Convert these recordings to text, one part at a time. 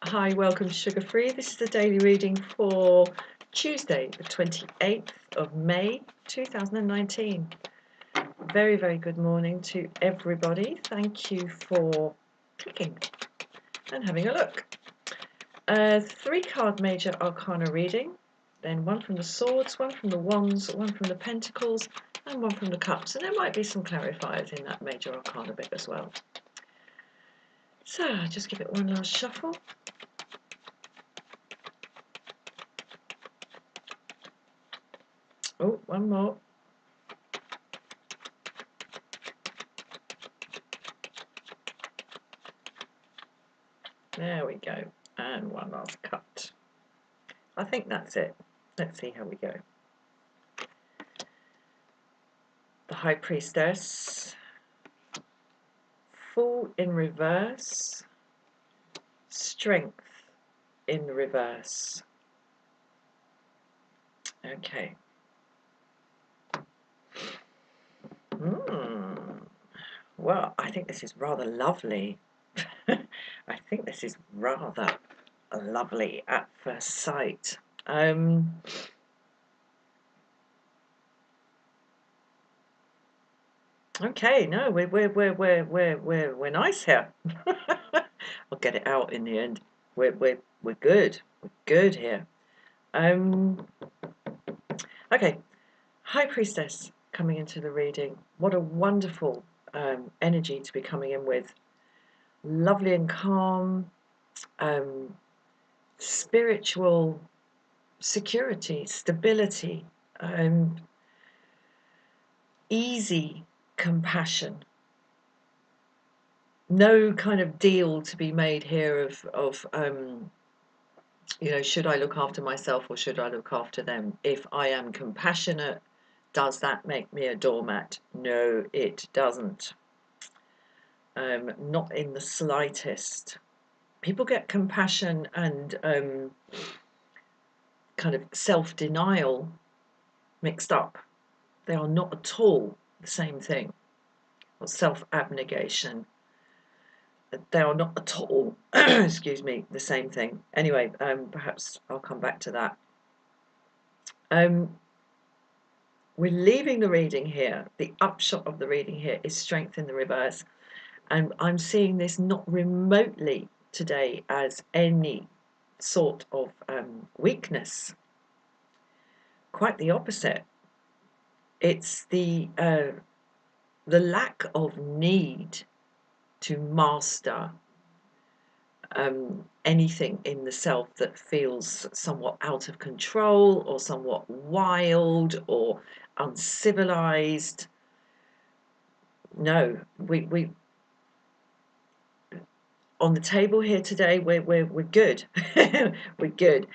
Hi, welcome to Sugar Free. This is the daily reading for Tuesday, the 28th of May 2019. Very, very good morning to everybody. Thank you for clicking and having a look. 3-card major arcana reading, then one from the swords, one from the wands, one from the pentacles, and one from the cups. And there might be some clarifiers in that major arcana bit as well. So I'll just give it one last shuffle. Oh, one more. There we go. And one last cut. I think that's it. Let's see how we go. The High Priestess. Fool in reverse. Strength in reverse. Okay. Well, I think this is rather lovely. I think this is rather lovely at first sight. Okay, no, we're nice here. I'll get it out in the end. We're good. We're good here. Okay, High Priestess coming into the reading. What a wonderful energy to be coming in with. Lovely and calm, spiritual security, stability, easy compassion. No kind of deal to be made here of you know, should I look after myself or should I look after them? If I am compassionate, does that make me a doormat? No, it doesn't. Not in the slightest. People get compassion and kind of self-denial mixed up. They are not at all the same thing. Or self-abnegation. They are not at all, excuse me, the same thing. Anyway, perhaps I'll come back to that. We're leaving the reading here. The upshot of the reading here is strength in the reverse. And I'm seeing this not remotely today as any sort of weakness. Quite the opposite. It's the lack of need to master anything in the self that feels somewhat out of control or somewhat wild or uncivilized. No, we on the table here today we're good. We're good,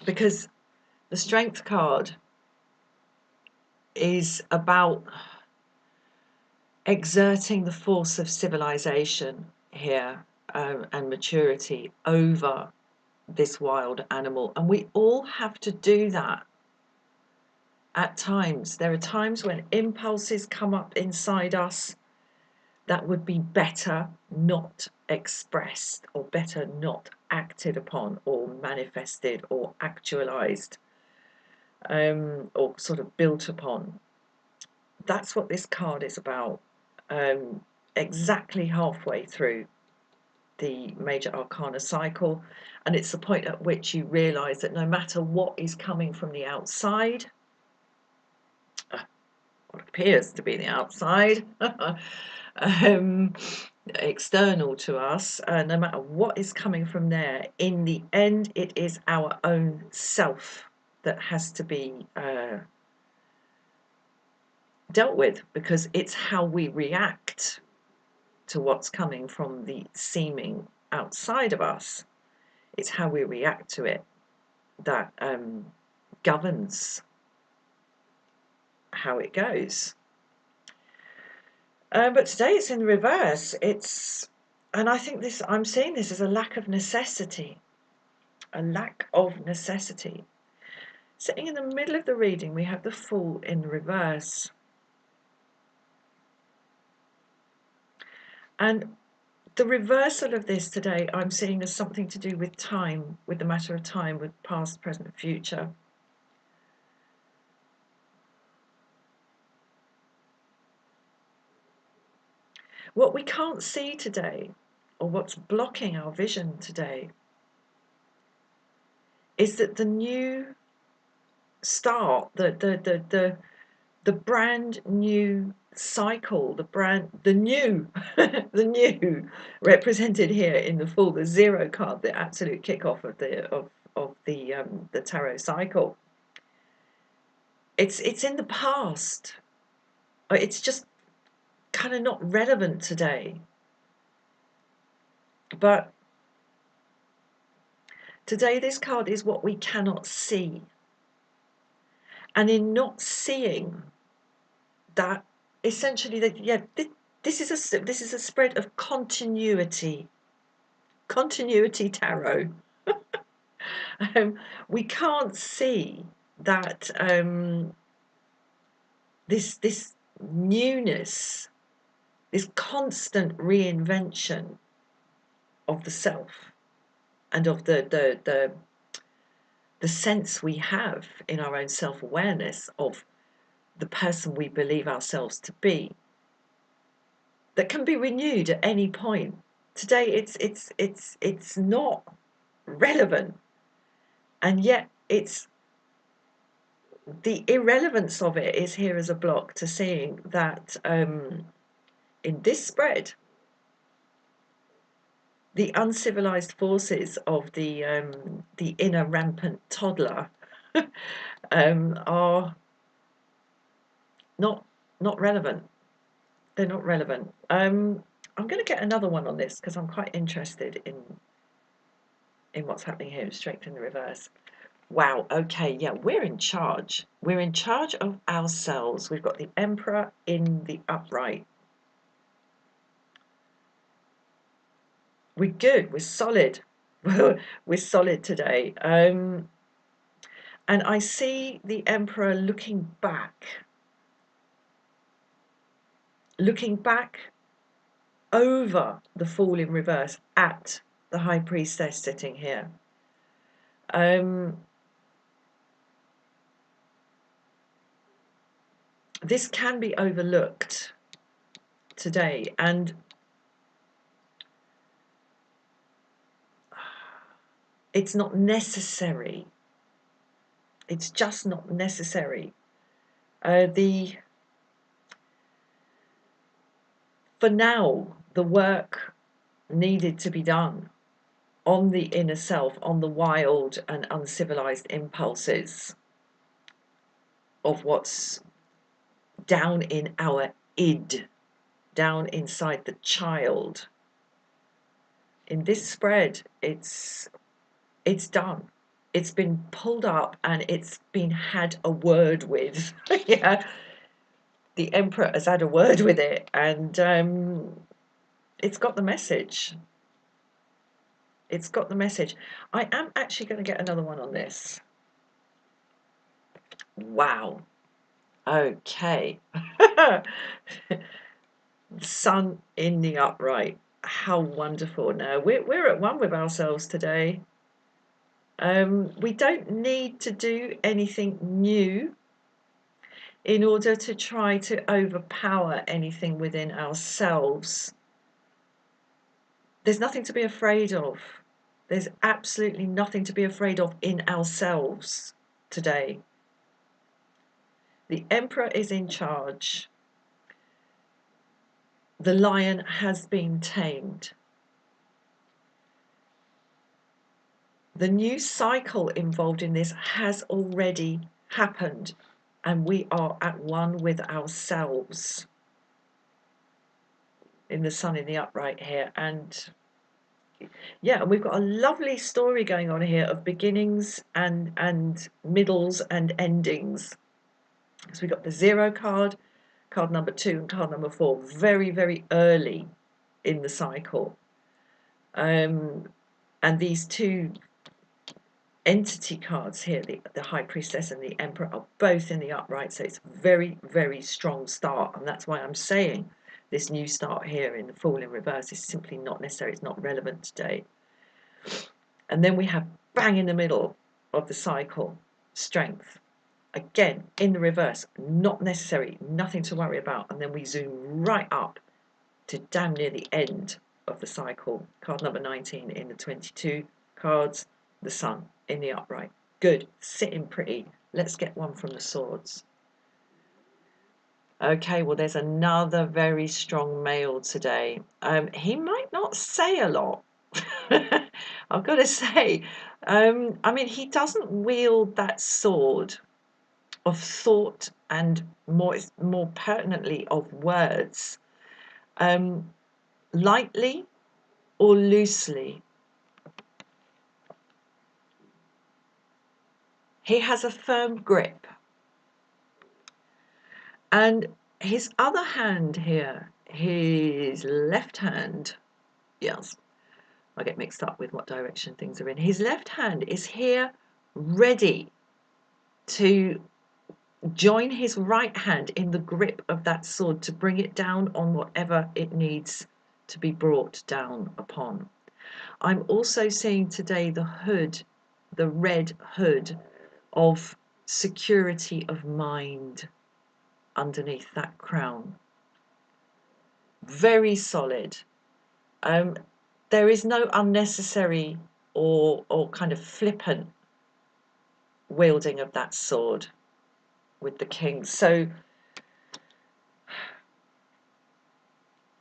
because the Strength card is about exerting the force of civilization here, and maturity over this wild animal, and we all have to do that at times. There are times when impulses come up inside us that would be better not expressed, or better not acted upon or manifested or actualized, or sort of built upon. That's what this card is about. Exactly halfway through the major arcana cycle, and it's the point at which you realize that no matter what is coming from the outside, what appears to be the outside, external to us, no matter what is coming from there, in the end it is our own self that has to be dealt with, because it's how we react to what's coming from the seeming outside of us. It's how we react to it that governs how it goes. But today it's in reverse. And I think I'm seeing this as a lack of necessity. A lack of necessity. Sitting in the middle of the reading, we have the Fool in reverse. And the reversal of this today I'm seeing as something to do with time, with the matter of time, with past, present, future. What we can't see today, or what's blocking our vision today, is that the new start, the brand new cycle, the new the new represented here in the Fool, the zero card, the absolute kickoff of the tarot cycle. It's in the past. It's just kind of not relevant today. But today this card is what we cannot see. And in not seeing that, essentially, this is a spread of continuity tarot. We can't see that this newness, this constant reinvention of the self and of the sense we have in our own self-awareness of the person we believe ourselves to be, that can be renewed at any point. Today it's not relevant, and yet it's the irrelevance of it is here as a block to seeing that in this spread the uncivilized forces of the inner rampant toddler are not relevant. They're not relevant. I'm going to get another one on this because I'm quite interested in what's happening here. Strength in the reverse. Wow, okay, yeah, we're in charge. We're in charge of ourselves. We've got the Emperor in the upright. We're good, we're solid. We're solid today. And I see the Emperor looking back over the Fool in reverse at the High Priestess sitting here. This can be overlooked today, and it's not necessary. It's just not necessary. For now, the work needed to be done on the inner self, on the wild and uncivilized impulses of what's down in our id, down inside the child. In this spread, it's done. It's been pulled up and it's been had a word with. Yeah, the Emperor has had a word with it, and it's got the message. It's got the message. I am actually going to get another one on this. Wow. Okay. Sun in the upright. How wonderful. Now we're at one with ourselves today. We don't need to do anything new in order to try to overpower anything within ourselves. There's nothing to be afraid of. There's absolutely nothing to be afraid of in ourselves today. The Emperor is in charge. The lion has been tamed. The new cycle involved in this has already happened, and we are at one with ourselves in the Sun in the upright here. And yeah, we've got a lovely story going on here of beginnings and middles and endings. So we've got the zero card, card number 2 and card number 4, very, very early in the cycle. And these two entity cards here, the High Priestess and the Emperor, are both in the upright, so it's a very, very strong start, and that's why I'm saying this new start here in the Fool in reverse is simply not necessary. It's not relevant today. And then we have bang in the middle of the cycle, Strength. Again, in the reverse, not necessary, nothing to worry about. And then we zoom right up to damn near the end of the cycle. Card number 19 in the 22 cards, the Sun in the upright. Good, sitting pretty. Let's get one from the Swords. Okay, well, there's another very strong male today. He might not say a lot. I've got to say. I mean, he doesn't wield that sword of thought and more pertinently of words lightly or loosely. He has a firm grip. And his other hand here, his left hand, yes, I get mixed up with what direction things are in. His left hand is here ready to join his right hand in the grip of that sword to bring it down on whatever it needs to be brought down upon. I'm also seeing today the hood, the red hood of security of mind underneath that crown. Very solid. There is no unnecessary or kind of flippant wielding of that sword with the king. So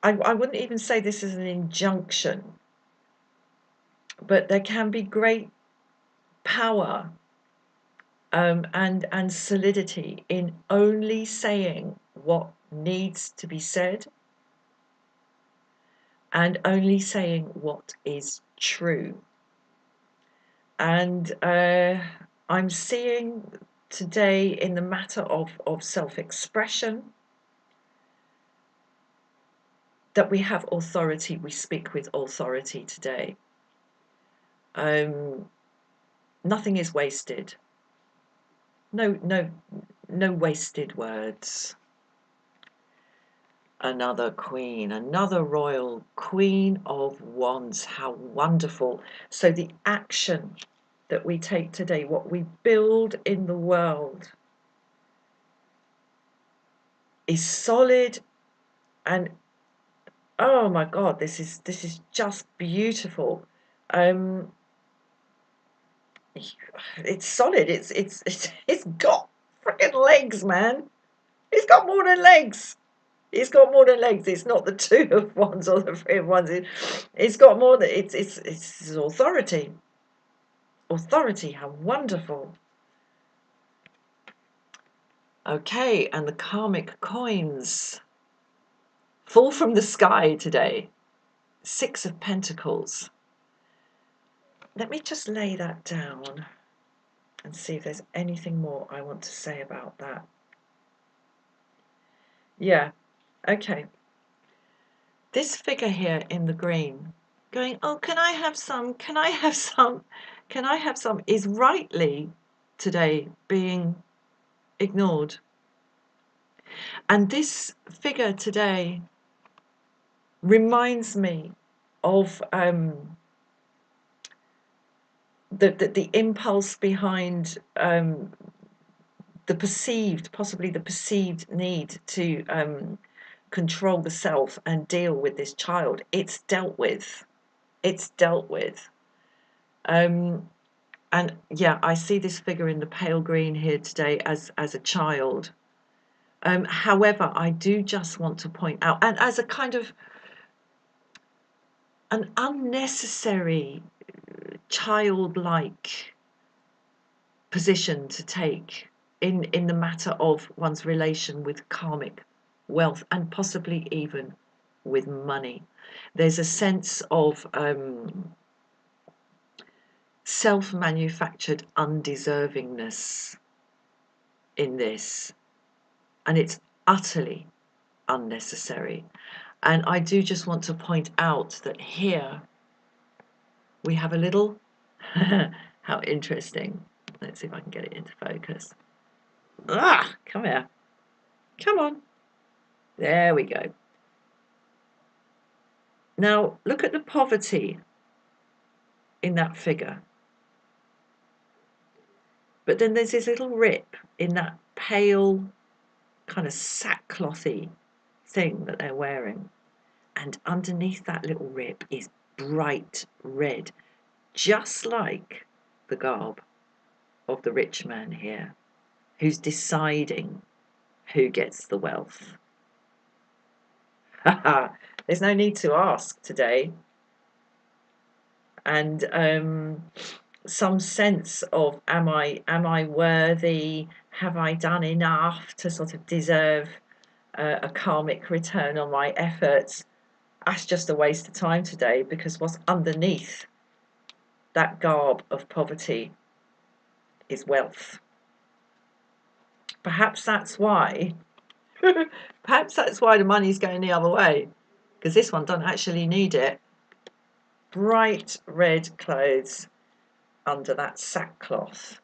I wouldn't even say this is an injunction, but there can be great power and solidity in only saying what needs to be said and only saying what is true. And I'm seeing today in the matter of self-expression that we have authority, we speak with authority today. Nothing is wasted. No wasted words. Another queen, another royal, Queen of Wands. How wonderful. So the action that we take today, what we build in the world, is solid, and oh my God, this is just beautiful. It's solid. It's got freaking legs, man. It's got more than legs. It's got more than legs. It's not the 2 of Wands or the 3 of Wands. It's got more than it's authority. Authority. How wonderful. Okay, and the karmic coins fall from the sky today. 6 of Pentacles. Let me just lay that down and see if there's anything more I want to say about that. Yeah, okay. This figure here in the green going, oh, can I have some? Can I have some? Can I have some? Is rightly today being ignored. And this figure today reminds me of the impulse behind possibly the perceived need to control the self and deal with this child. It's dealt with. It's dealt with. And yeah, I see this figure in the pale green here today as a child. However, I do just want to point out, and as a kind of an unnecessary childlike position to take in the matter of one's relation with karmic wealth and possibly even with money. There's a sense of self-manufactured undeservingness in this, and it's utterly unnecessary. And I do just want to point out that here we have a little how interesting. Let's see if I can get it into focus. Come here, come on, there we go. Now, look at the poverty in that figure. But then there's this little rip in that pale, kind of sackclothy thing that they're wearing. And underneath that little rip is bright red, just like the garb of the rich man here, who's deciding who gets the wealth. There's no need to ask today. And some sense of am I worthy? Have I done enough to sort of deserve a karmic return on my efforts? That's just a waste of time today, because what's underneath that garb of poverty is wealth. Perhaps that's why perhaps that's why the money's going the other way, because this one doesn't actually need it. Bright red clothes under that sackcloth.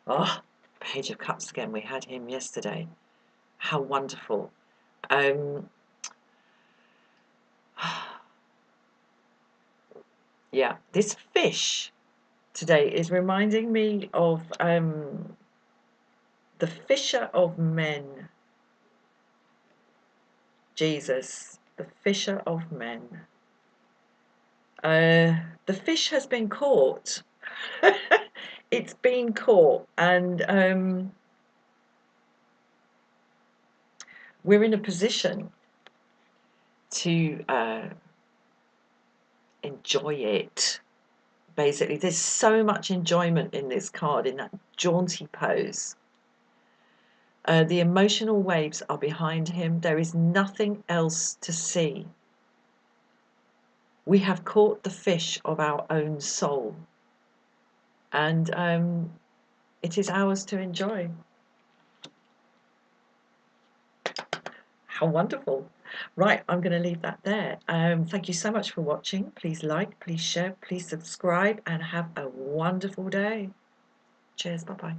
Oh, Page of Cups again. We had him yesterday. How wonderful. Yeah, this fish today is reminding me of the fisher of men. Jesus, the fisher of men. The fish has been caught. It's been caught, and we're in a position to enjoy it. Basically, there's so much enjoyment in this card, in that jaunty pose. The emotional waves are behind him. There is nothing else to see. We have caught the fish of our own soul, and it is ours to enjoy. How wonderful. Right, I'm going to leave that there. Thank you so much for watching. Please like, please share, please subscribe, and have a wonderful day. Cheers. Bye-bye.